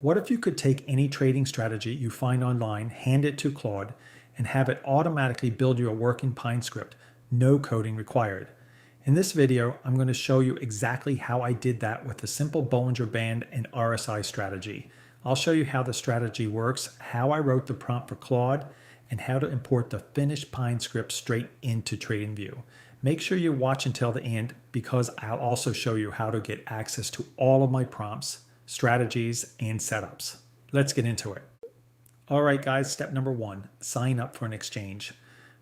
What if you could take any trading strategy you find online, hand it to Claude, and have it automatically build you a working Pine script, no coding required? In this video, I'm going to show you exactly how I did that with the simple Bollinger Band and RSI strategy. I'll show you how the strategy works, how I wrote the prompt for Claude, and how to import the finished Pine script straight into TradingView. Make sure you watch until the end because I'll also show you how to get access to all of my prompts, strategies, and setups. Let's get into it. All right, guys, step number 1, sign up for an exchange.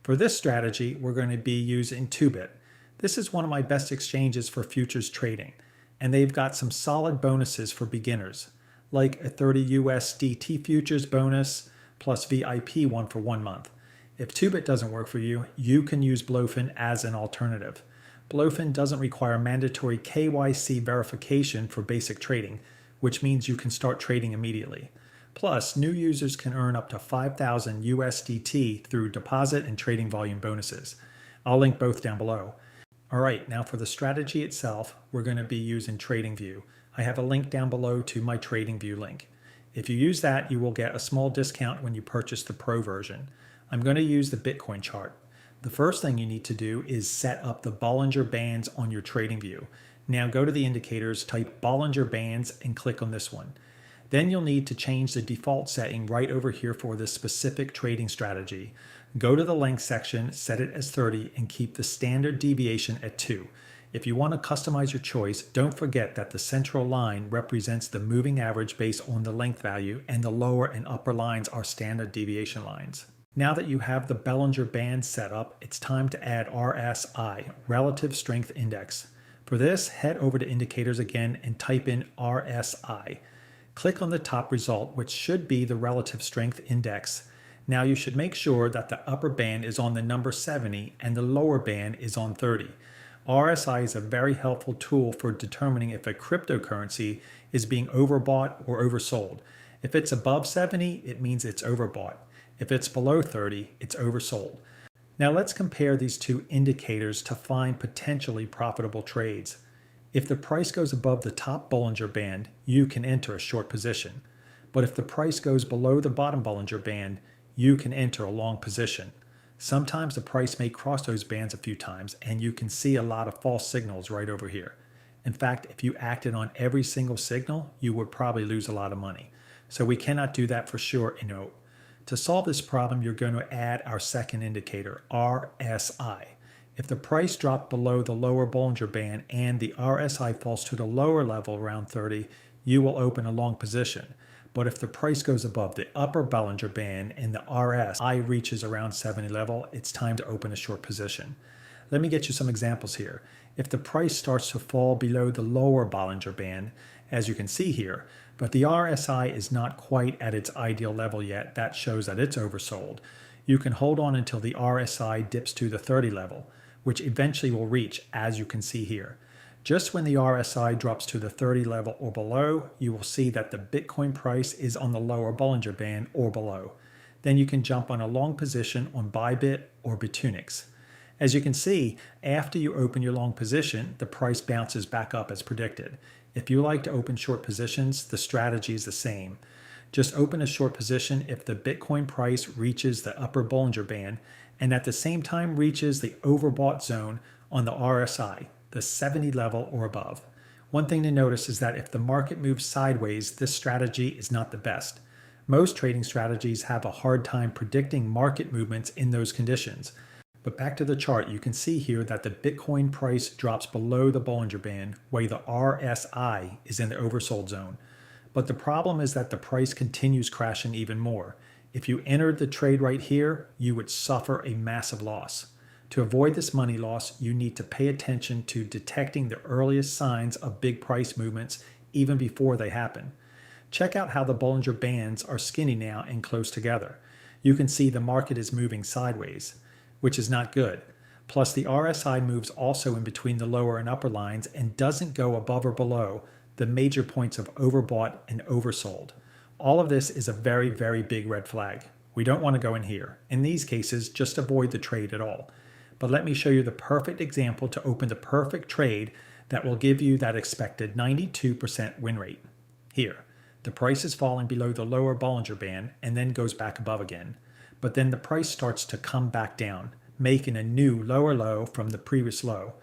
For this strategy, we're going to be using 2bit. This is one of my best exchanges for futures trading, and they've got some solid bonuses for beginners, like a 30 USDT futures bonus plus VIP one for 1 month. If 2bit doesn't work for you, you can use Blofin as an alternative. Blofin doesn't require mandatory KYC verification for basic trading, which means you can start trading immediately. Plus, new users can earn up to 5,000 USDT through deposit and trading volume bonuses. I'll link both down below. All right, now for the strategy itself, we're going to be using TradingView. I have a link down below to my TradingView link. If you use that, you will get a small discount when you purchase the Pro version. I'm going to use the Bitcoin chart. The first thing you need to do is set up the Bollinger Bands on your TradingView. Now go to the indicators, type Bollinger Bands, and click on this one. Then you'll need to change the default setting right over here for this specific trading strategy. Go to the length section, set it as 30, and keep the standard deviation at 2. If you want to customize your choice, don't forget that the central line represents the moving average based on the length value, and the lower and upper lines are standard deviation lines. Now that you have the Bollinger Band set up, it's time to add RSI, Relative Strength Index. For this, head over to indicators again and type in RSI. Click on the top result, which should be the Relative Strength Index. Now you should make sure that the upper band is on the number 70 and the lower band is on 30. RSI is a very helpful tool for determining if a cryptocurrency is being overbought or oversold. If it's above 70, it means it's overbought. If it's below 30, it's oversold. Now let's compare these two indicators to find potentially profitable trades. If the price goes above the top Bollinger Band, you can enter a short position. But if the price goes below the bottom Bollinger Band, you can enter a long position. Sometimes the price may cross those bands a few times, and you can see a lot of false signals right over here. In fact, if you acted on every single signal, you would probably lose a lot of money. So we cannot do that for sure. To solve this problem, you're going to add our second indicator, RSI. If the price dropped below the lower Bollinger Band and the RSI falls to the lower level around 30, you will open a long position. But if the price goes above the upper Bollinger Band and the RSI reaches around 70 level, it's time to open a short position. Let me get you some examples here. If the price starts to fall below the lower Bollinger Band, as you can see here, but the RSI is not quite at its ideal level yet, that shows that it's oversold. You can hold on until the RSI dips to the 30 level, which eventually will reach, as you can see here. Just when the RSI drops to the 30 level or below, you will see that the Bitcoin price is on the lower Bollinger Band or below. Then you can jump on a long position on Bybit or Bitunix. As you can see, after you open your long position, the price bounces back up as predicted. If you like to open short positions, the strategy is the same. Just open a short position if the Bitcoin price reaches the upper Bollinger Band and at the same time reaches the overbought zone on the RSI, the 70 level or above. One thing to notice is that if the market moves sideways, this strategy is not the best. Most trading strategies have a hard time predicting market movements in those conditions. But back to the chart, you can see here that the Bitcoin price drops below the Bollinger Band, where the RSI is in the oversold zone. But the problem is that the price continues crashing even more. If you entered the trade right here, you would suffer a massive loss. To avoid this money loss, you need to pay attention to detecting the earliest signs of big price movements even before they happen. Check out how the Bollinger Bands are skinny now and close together. You can see the market is moving sideways, which is not good. Plus the RSI moves also in between the lower and upper lines and doesn't go above or below the major points of overbought and oversold. All of this is a very, very big red flag. We don't want to go in here. In these cases, just avoid the trade at all. But let me show you the perfect example to open the perfect trade that will give you that expected 92% win rate. Here, The price is falling below the lower Bollinger Band and then goes back above again. But then the price starts to come back down, making a new lower low from the previous low.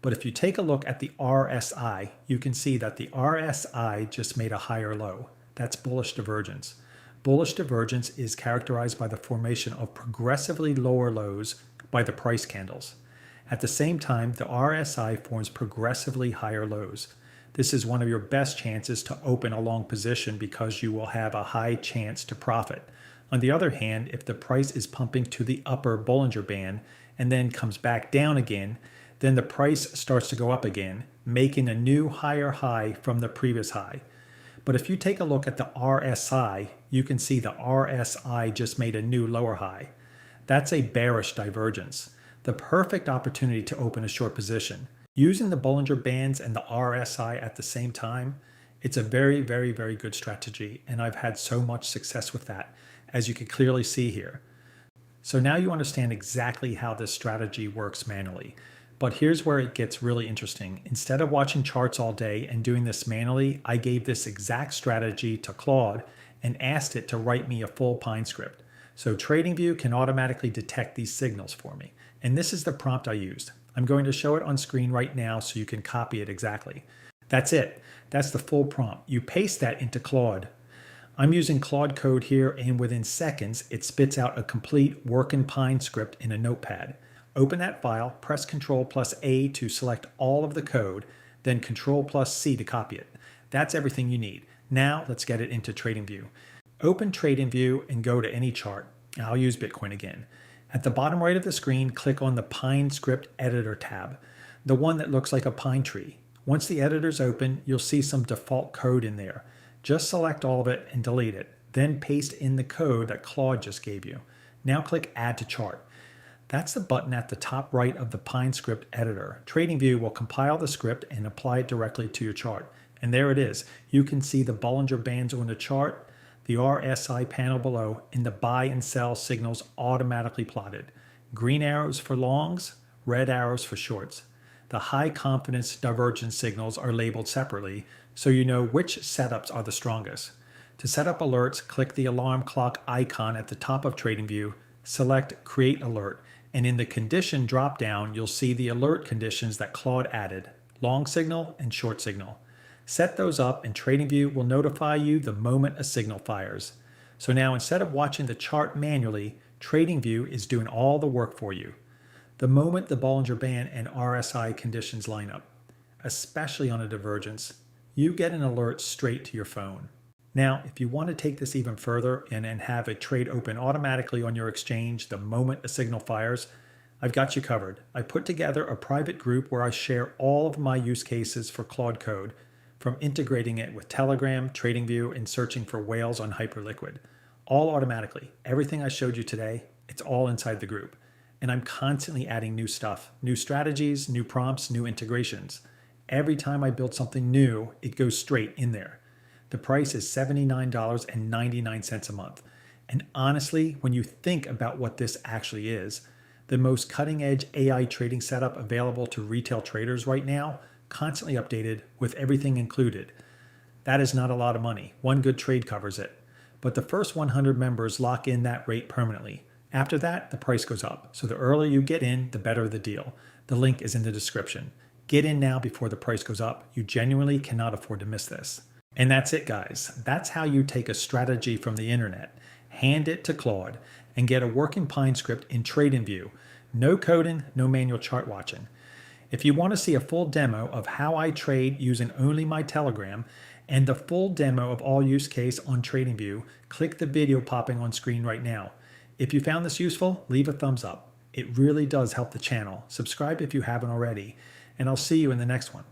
But if you take a look at the RSI, you can see that the RSI just made a higher low. That's bullish divergence. Bullish divergence is characterized by the formation of progressively lower lows by the price candles. At the same time, the RSI forms progressively higher lows. This is one of your best chances to open a long position because you will have a high chance to profit. On the other hand, if the price is pumping to the upper Bollinger Band and then comes back down again, then the price starts to go up again, making a new higher high from the previous high. But if you take a look at the RSI, you can see the RSI just made a new lower high. That's a bearish divergence, the perfect opportunity to open a short position. Using the Bollinger Bands and the RSI at the same time, it's a very, very, very good strategy, and I've had so much success with that, as you can clearly see here. So now you understand exactly how this strategy works manually. But here's where it gets really interesting. Instead of watching charts all day and doing this manually, I gave this exact strategy to Claude and asked it to write me a full Pine script. So TradingView can automatically detect these signals for me. And this is the prompt I used. I'm going to show it on screen right now so you can copy it exactly. That's it. That's the full prompt. You paste that into Claude. I'm using Claude Code here, and within seconds, it spits out a complete working Pine script in a notepad. Open that file, press Ctrl+A to select all of the code, then Ctrl+C to copy it. That's everything you need. Now let's get it into TradingView. Open TradingView and go to any chart. I'll use Bitcoin again. At the bottom right of the screen, click on the Pine Script Editor tab, the one that looks like a pine tree. Once the editor's open, you'll see some default code in there. Just select all of it and delete it. Then paste in the code that Claude just gave you. Now click Add to Chart. That's the button at the top right of the Pine Script Editor. TradingView will compile the script and apply it directly to your chart. And there it is. You can see the Bollinger Bands on the chart, the RSI panel below, and the buy and sell signals automatically plotted. Green arrows for longs, red arrows for shorts. The high confidence divergence signals are labeled separately, so you know which setups are the strongest. To set up alerts, click the alarm clock icon at the top of TradingView, select Create Alert, and in the condition drop-down, you'll see the alert conditions that Claude added, long signal and short signal. Set those up and TradingView will notify you the moment a signal fires. So now instead of watching the chart manually, TradingView is doing all the work for you. The moment the Bollinger Band and RSI conditions line up, especially on a divergence, you get an alert straight to your phone. Now, if you want to take this even further and have a trade open automatically on your exchange the moment a signal fires, I've got you covered. I put together a private group where I share all of my use cases for Claude Code, from integrating it with Telegram, TradingView, and searching for whales on Hyperliquid. All automatically. Everything I showed you today, it's all inside the group. And I'm constantly adding new stuff, new strategies, new prompts, new integrations. Every time I build something new, it goes straight in there. The price is $79.99 a month. And honestly, when you think about what this actually is, the most cutting-edge AI trading setup available to retail traders right now, constantly updated with everything included. That is not a lot of money. One good trade covers it. But the first 100 members lock in that rate permanently. After that, the price goes up. So the earlier you get in, the better the deal. The link is in the description. Get in now before the price goes up. You genuinely cannot afford to miss this. And that's it, guys. That's how you take a strategy from the internet, hand it to Claude, and get a working Pine script in TradingView. No coding, no manual chart watching. If you want to see a full demo of how I trade using only my Telegram and the full demo of all use case on TradingView, click the video popping on screen right now. If you found this useful, leave a thumbs up. It really does help the channel. Subscribe if you haven't already, and I'll see you in the next one.